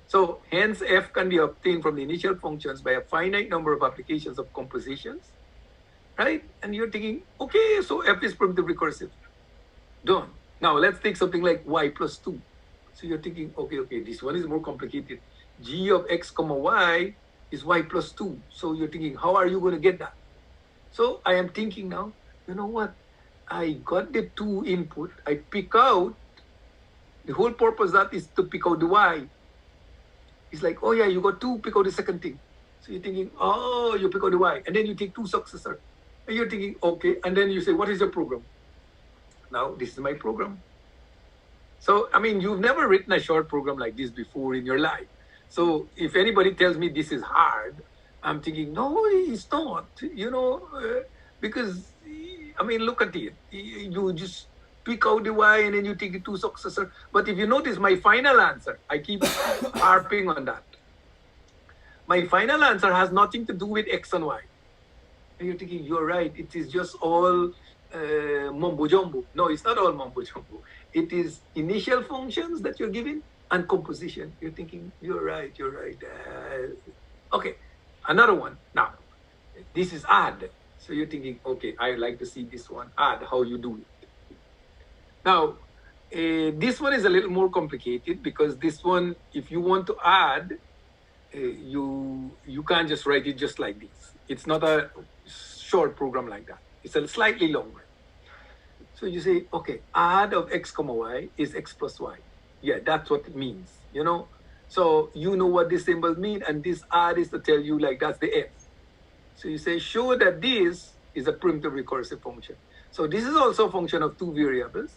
so hence f can be obtained from the initial functions by a finite number of applications of compositions, right? And you're thinking, okay, so f is primitive recursive. Done. Now let's take something like y plus 2. So you're thinking, okay, this one is more complicated. G of x comma y is y plus 2. So you're thinking, how are you going to get that? So I am thinking now, you know what? I got the 2 input. I pick out, the whole purpose of that is to pick out the y. It's like, oh yeah, you got 2, pick out the second thing. So you're thinking, oh, you pick out the y. And then you take 2 successors. And you're thinking, okay. And then you say, what is your program? Now, this is my program. So, I mean, you've never written a short program like this before in your life. So if anybody tells me this is hard, I'm thinking, no, it's not, because, I mean, look at it. You just pick out the y and then you take the 2 successors. But if you notice my final answer, I keep harping on that. My final answer has nothing to do with x and y. And you're thinking, you're right, it is just all mumbo jumbo. No, it's not all mumbo jumbo. It is initial functions that you're giving and composition. You're thinking, you're right. Okay, another one. Now, this is add. So you're thinking, okay, I like to see this one, add, how you do it. Now, this one is a little more complicated because this one, if you want to add, you can't just write it just like this. It's not a short program like that. It's a slightly longer. So you say, okay, add of x comma y is x plus y. Yeah, that's what it means, So you know what these symbols mean, and this add is to tell you like that's the f. So you say, show that this is a primitive recursive function. So this is also a function of 2 variables,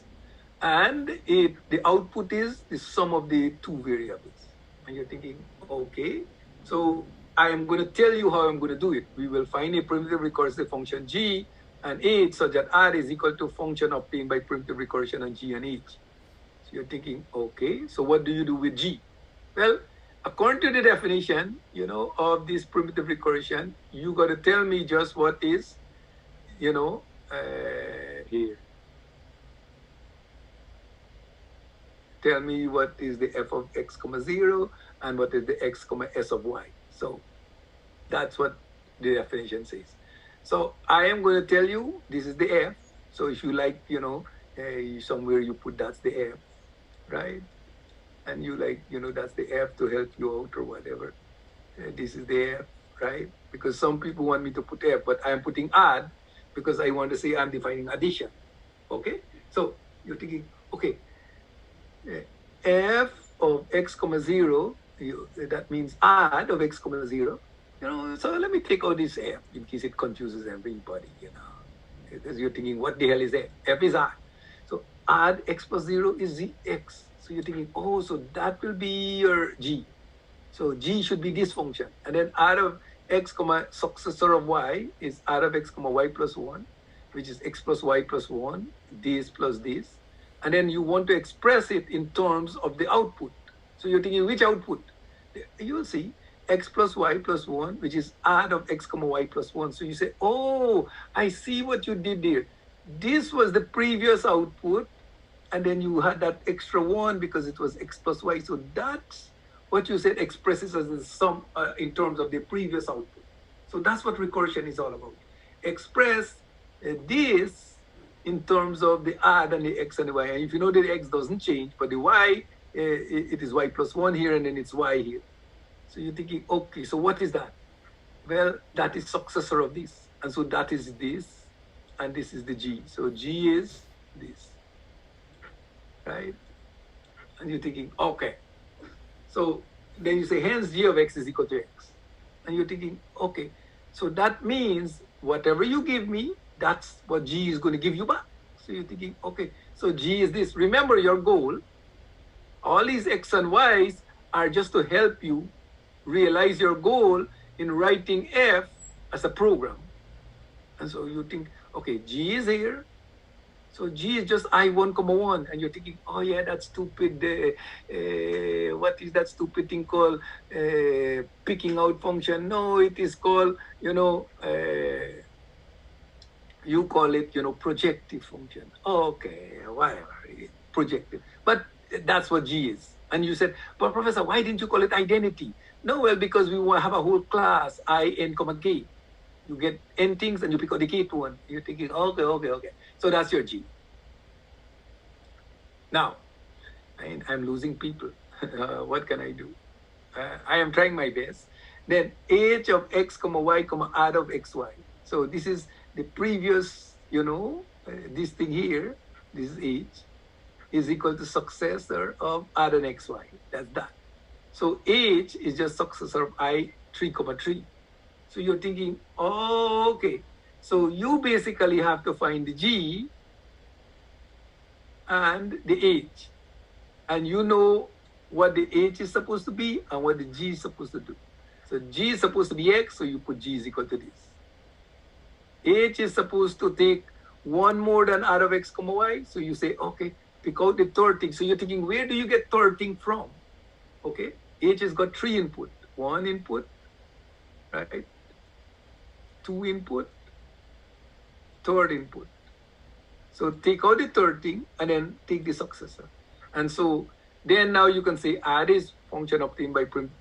and the output is the sum of the 2 variables. And you're thinking, okay, so I am going to tell you how I'm going to do it. We will find a primitive recursive function g and h such that r is equal to function obtained by primitive recursion on g and h. So you're thinking, okay, so what do you do with g? Well, according to the definition, of this primitive recursion, you got to tell me just what is, here. Tell me what is the f of x comma 0 and what is the x comma s of y. So that's what the definition says. So I am going to tell you this is the f. So if you like, somewhere you put that's the f, right? And you like, that's the f to help you out or whatever. This is the F, right? Because some people want me to put F, but I'm putting add because I want to say I'm defining addition. Okay? So you're thinking, okay, F of x comma 0, that means add of x comma 0. So let me take out this F in case it confuses everybody, because you're thinking, what the hell is F? F is add. So add x plus 0 is x. So you're thinking, oh, so that will be your G. So G should be this function. And then add of x comma successor of y is add of x comma y plus 1, which is x plus y plus 1, this plus this. And then you want to express it in terms of the output. So you're thinking, which output? You'll see x plus y plus 1, which is add of x comma y plus 1. So you say, oh, I see what you did there. This was the previous output, and then you had that extra 1 because it was x plus y. So that's what you said expresses as the sum in terms of the previous output. So that's what recursion is all about. Express this in terms of the add and the x and the y. And if you know that the x doesn't change, but the y, it is y plus 1 here, and then it's y here. So you're thinking, okay, so what is that? Well, that is successor of this. And so that is this, and this is the G. So G is this, right? And you're thinking, okay. So then you say, hence G of x is equal to x. And you're thinking, okay, so that means whatever you give me, that's what G is going to give you back. So you're thinking, okay, so G is this. Remember your goal. All these x and y's are just to help you realize your goal in writing F as a program. And so you think, okay, G is here. So G is just I1, 1. And you're thinking, oh yeah, that stupid, what is that stupid thing called picking out function? No, it is called, you call it, projective function. Okay, whatever, projective. But that's what G is. And you said, but Professor, why didn't you call it identity? No, well, because we want to have a whole class, I, n, comma, k. You get n things and you pick out the kth one. You're thinking, okay. So that's your G. Now, I'm losing people. What can I do? I am trying my best. Then h of x, comma, y, comma, add of xy. So this is the previous, this thing here, this is h, is equal to successor of add an xy. That's that. So h is just successor of I, 3, comma 3. So you're thinking, oh, okay. So you basically have to find the G and the H. And you know what the H is supposed to be and what the G is supposed to do. So G is supposed to be X, so you put G is equal to this. H is supposed to take one more than out of X, comma Y. So you say, okay, pick out the third thing. So you're thinking, where do you get third thing from? Okay, H has got 3 input. 1 input, right? 2 input, third input. So take out the third thing and then take the successor. And so then now you can say add is function obtained by primitive.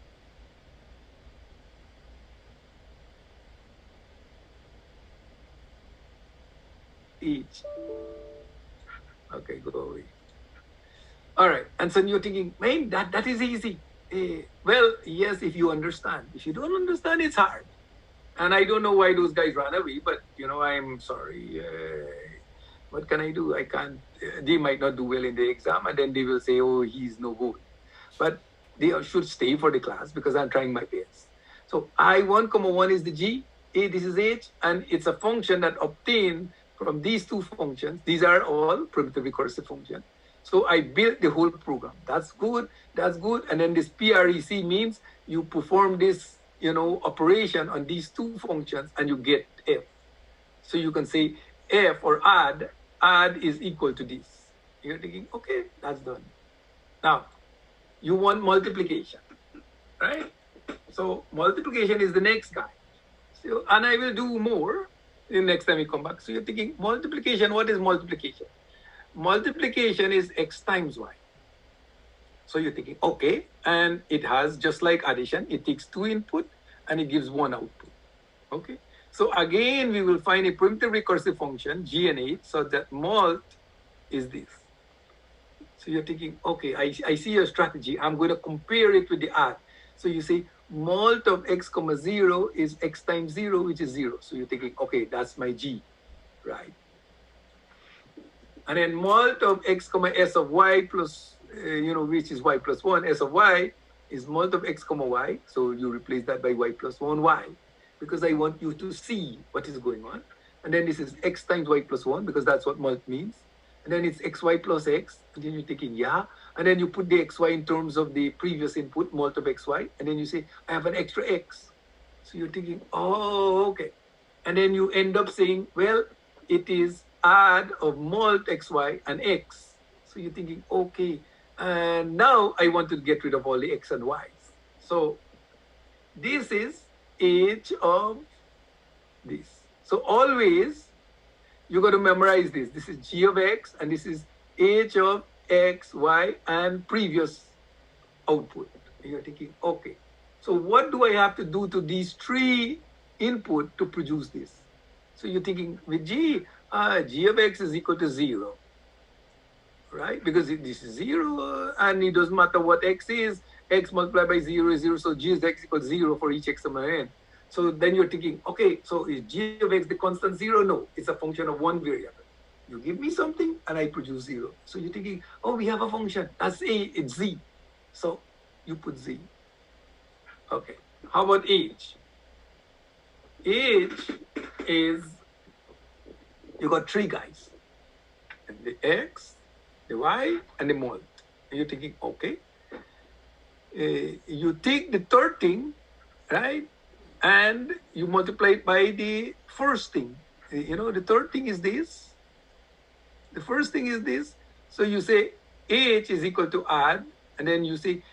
Each. Okay, go away. All right. And so you're thinking, man, that is easy. Well, yes, if you understand. If you don't understand, it's hard. And I don't know why those guys ran away, but, I'm sorry. What can I do? I can't. They might not do well in the exam, and then they will say, oh, he's no good. But they should stay for the class because I'm trying my best. So I1, 1 is the G, A, this is H, and it's a function that obtained from these two functions. These are all primitive recursive functions. So I built the whole program. That's good. That's good. And then this PREC means you perform this, operation on these two functions and you get F. So you can say F or add is equal to this. You're thinking, okay, that's done. Now, you want multiplication, right? So multiplication is the next guy. So, and I will do more the next time we come back. So you're thinking, multiplication, what is multiplication? Multiplication is x times y. So you're thinking, okay, and it has, just like addition, it takes 2 input and it gives 1 output, okay? So again, we will find a primitive recursive function, G and H, so that mult is this. So you're thinking, okay, I see your strategy. I'm going to compare it with the add. So you say, Mult of x comma 0 is x times 0, which is 0. So you're thinking, okay, that's my g, right? And then mult of x comma s of y plus, which is y plus 1, s of y is mult of x comma y. So you replace that by y plus 1 y, because I want you to see what is going on. And then this is x times y plus 1, because that's what mult means. And then it's xy plus x, and then you're thinking, yeah. And then you put the xy in terms of the previous input, mult of xy, and then you say, I have an extra x. So you're thinking, oh, okay. And then you end up saying, well, it is add of mult xy and x. So you're thinking, okay, and now I want to get rid of all the x and y's. So this is h of this. So always, you got to memorize this. This is g of x, and this is h of x, y, and previous output. And you're thinking, okay, so what do I have to do to these three input to produce this? So you're thinking, with g of x is equal to 0, right? Because this is 0, and it doesn't matter what x is. X multiplied by 0 is 0, so g of x equals 0 for each x comma n. So then you're thinking, okay, so is g of x the constant 0? No, it's a function of one variable. You give me something, and I produce 0. So you're thinking, oh, we have a function. That's a, it's z. So you put z. Okay, how about h? H is, you got three guys. And the x, the y, and the mult. And you're thinking, okay. You take the third thing, right? And you multiply it by the first thing. The third thing is this. The first thing is this. So you say h is equal to add, and then you say,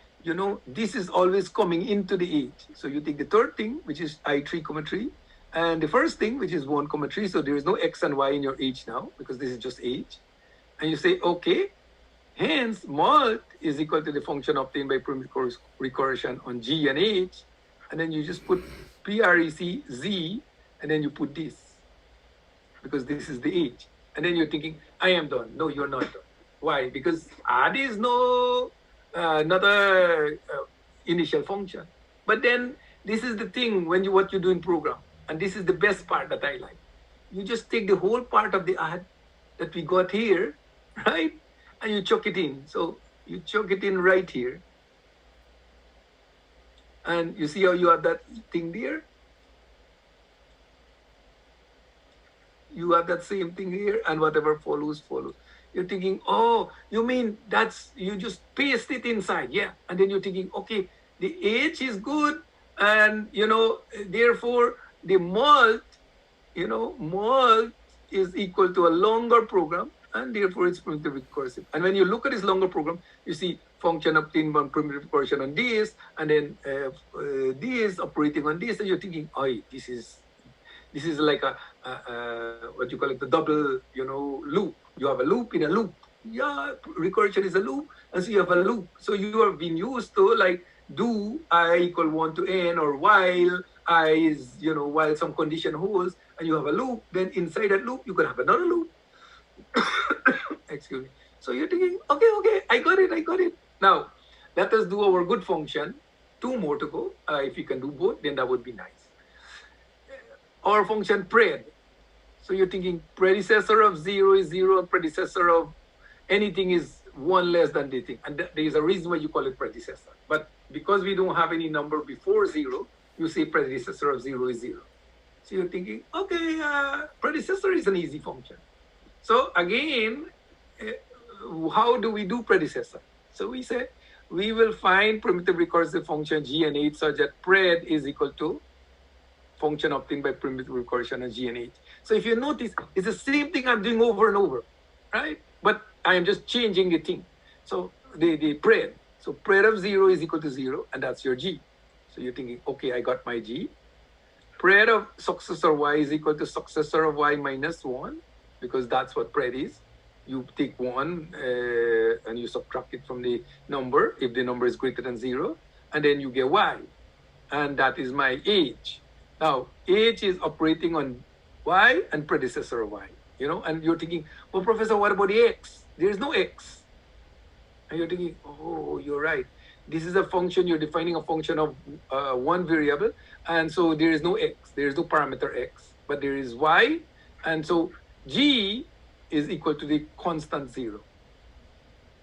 this is always coming into the h. So you take the third thing, which is I3, 3, and the first thing, which is 1, 3. So there is no x and y in your h now, because this is just h. And you say, okay, hence mult is equal to the function obtained by primitive recursion on g and h. And then you just put PREC z, and then you put this, because this is the h. And then you're thinking, I am done. No, you're not done. Why? Because add is not a initial function. But then this is the thing what you do in program, and this is the best part that I like. You just take the whole part of the add that we got here, right? And you chuck it in. So you chuck it in right here. And you see how you have that thing there? You have that same thing here, and whatever follows, follows. You're thinking, oh, you mean you just paste it inside, yeah. And then you're thinking, okay, the h is good, and, therefore the mult, mult is equal to a longer program, and therefore it's primitive recursive. And when you look at this longer program, you see function obtained by primitive recursion on this, and then this operating on this, and you're thinking, oh, this is like what you call it, the double, loop. You have a loop in a loop. Yeah, recursion is a loop, and so you have a loop. So you have been used to like do I equal 1 to n, or while I is, while some condition holds, and you have a loop. Then inside that loop, you can have another loop. Excuse me. So you're thinking, okay, I got it. Now, let us do our good function. 2 more to go. If you can do both, then that would be nice. Our function pred. So you're thinking predecessor of 0 is 0, and predecessor of anything is 1 less than the thing. And there is a reason why you call it predecessor. But because we don't have any number before 0, you say predecessor of 0 is 0. So you're thinking, okay, predecessor is an easy function. So again, how do we do predecessor? So we say we will find primitive recursive function g and h such that pred is equal to function obtained by primitive recursion on g and h. So if you notice, it's the same thing I'm doing over and over, right? But I am just changing the thing. So the pred. So pred of 0 is equal to 0, and that's your g. So you're thinking, okay, I got my g. Pred of successor y is equal to successor of y minus 1, because that's what pred is. You take 1 and you subtract it from the number if the number is greater than 0, and then you get y. And that is my h. Now, h is operating on y and predecessor of y, and you're thinking, well, Professor, what about the x? There is no x. And you're thinking, oh, you're right. this is a function, you're defining a function of one variable, and so there is no x, there is no parameter x, but there is y, and so g is equal to the constant 0.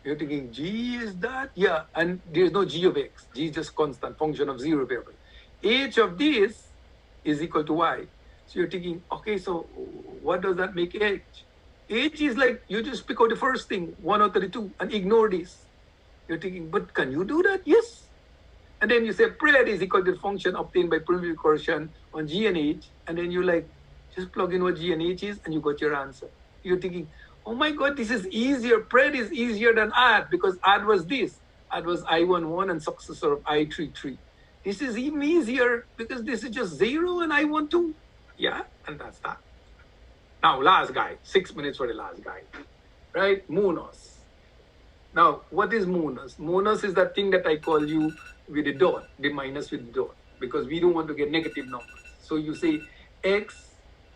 You're thinking, g is that? Yeah, and there's no g of x. G is just constant, function of 0 variable. H of this is equal to y. So you're thinking, okay, so what does that make h? H is like, you just pick out the first thing, 1 out of the 2, and ignore this. You're thinking, but can you do that? Yes. And then you say pred is equal to the function obtained by primitive recursion on g and h, and then you like, just plug in what g and h is, and you got your answer. You're thinking, oh my God, this is easier. Pred is easier than add, because add was this. Add was I11 and successor of I33. This is even easier because this is just 0 and I12. Yeah, and that's that. Now, last guy, 6 minutes for the last guy, right? Monos. Now, what is monos? Monos is that thing that I call you with a dot, the minus with the dot, because we don't want to get negative numbers. So you say x,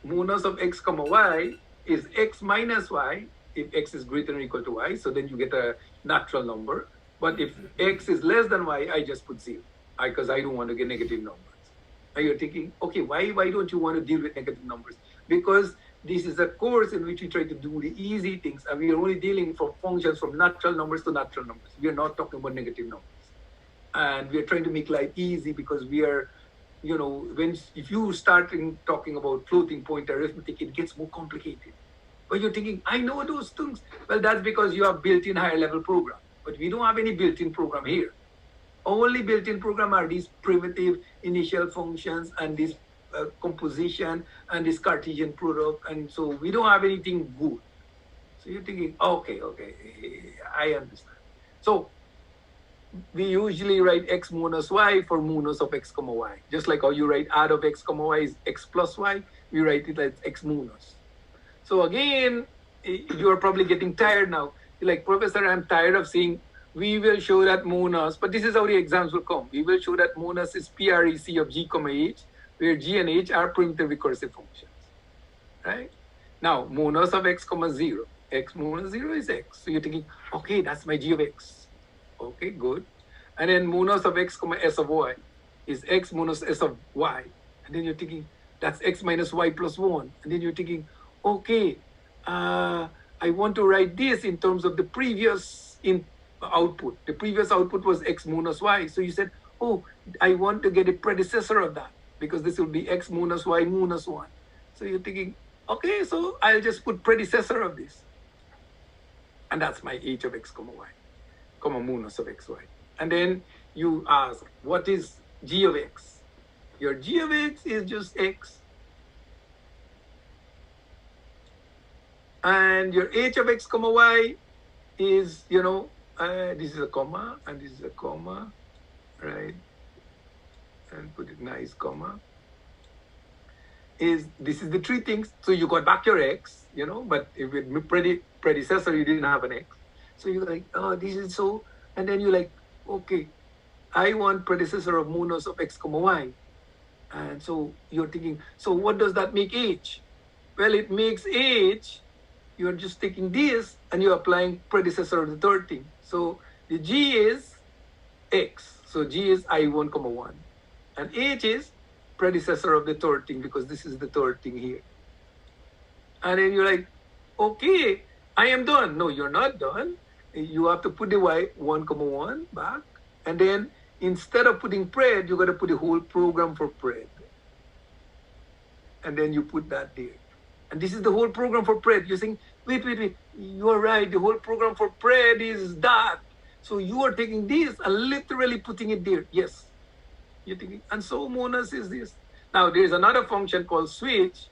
monos of x comma y is x minus y if x is greater than or equal to y, so then you get a natural number. But if x is less than y, I just put 0, because I don't want to get negative numbers. And you're thinking, okay, why don't you want to deal with negative numbers? Because this is a course in which we try to do the easy things, and we are only dealing from functions from natural numbers to natural numbers. We are not talking about negative numbers. And we are trying to make life easy, because we are, you know, if you start talking about floating point arithmetic, it gets more complicated. But you're thinking, I know those things. Well, that's because you have built-in higher level program. But we don't have any built-in program here. Only built-in program are these primitive initial functions and this composition and this Cartesian product. And so we don't have anything good. So you're thinking, okay, I understand. So we usually write x minus y for monos of x comma y. Just like how you write add of x comma y is x plus y, we write it as x monos. So again, you're probably getting tired now. You're like, Professor, I'm tired of saying we will show that monos, but this is how the exams will come. We will show that monos is PREC of g comma h, where g and h are primitive recursive functions, right? Now, monos of x comma 0. X monos 0 is x. So you're thinking, okay, that's my g of x. Okay, good. And then monos of x comma s of y is x monos s of y. And then you're thinking, that's x minus y plus 1. And then you're thinking, okay, I want to write this in terms of the previous output. The previous output was x minus y. So you said, oh, I want to get a predecessor of that, because this will be x minus y minus 1. So you're thinking, okay, so I'll just put predecessor of this. And that's my h of x comma y, comma minus of xy. And then you ask, what is g of x? Your g of x is just x. And your h of x comma y is, you know, this is a comma, and this is a comma, right? And put it nice, comma. This is the three things. So you got back your x, you know, but if with predecessor, you didn't have an x. So you're like, oh, this is so, and then you're like, okay, I want predecessor of monos of x comma y. And so you're thinking, so what does that make h? Well, it makes h, you're just taking this and you're applying predecessor of the third thing. So the g is x. So g is I1, 1. And h is predecessor of the third thing, because this is the third thing here. And then you're like, okay, I am done. No, you're not done. You have to put the y1, 1 back. And then instead of putting pred, you got to put the whole program for pred. And then you put that there. And this is the whole program for pred. You're saying, wait, you are right. The whole program for pred is that. So you are taking this and literally putting it there. Yes. You're thinking, and so monos is this. Now, there's another function called switch,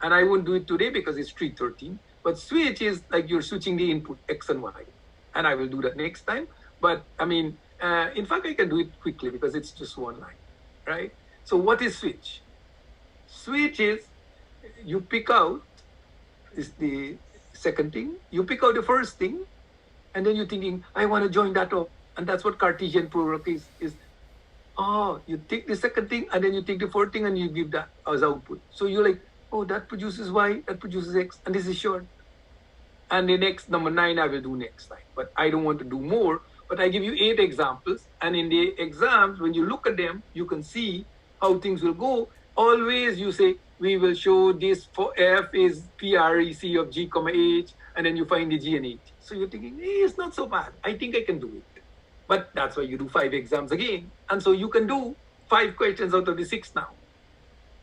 and I won't do it today because it's 3:13. But switch is like you're switching the input x and y. And I will do that next time. But I mean, in fact, I can do it quickly because it's just one line, right? So what is switch? Switch is you pick out, is the second thing. You pick out the first thing, and then you're thinking, I want to join that up. And that's what Cartesian Product is you take the second thing, and then you take the fourth thing, and you give that as output. So you're like, oh, that produces y, that produces x, and this is short. And the next, number 9, I will do next time. But I don't want to do more, But I give you 8 examples, and in the exams, when you look at them, you can see how things will go. Always you say, we will show this for f is PREC of g comma h, and then you find the g and h. So you're thinking, hey, it's not so bad. I think I can do it. But that's why you do 5 exams again. And so you can do 5 questions out of the 6 now.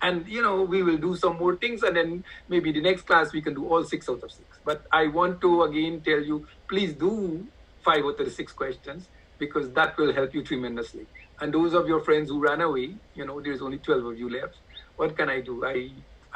And, you know, we will do some more things, and then maybe the next class we can do all 6 out of 6. But I want to again tell you, please do 5 out of the 6 questions, because that will help you tremendously. And those of your friends who ran away, you know, there's only 12 of you left. What can I do?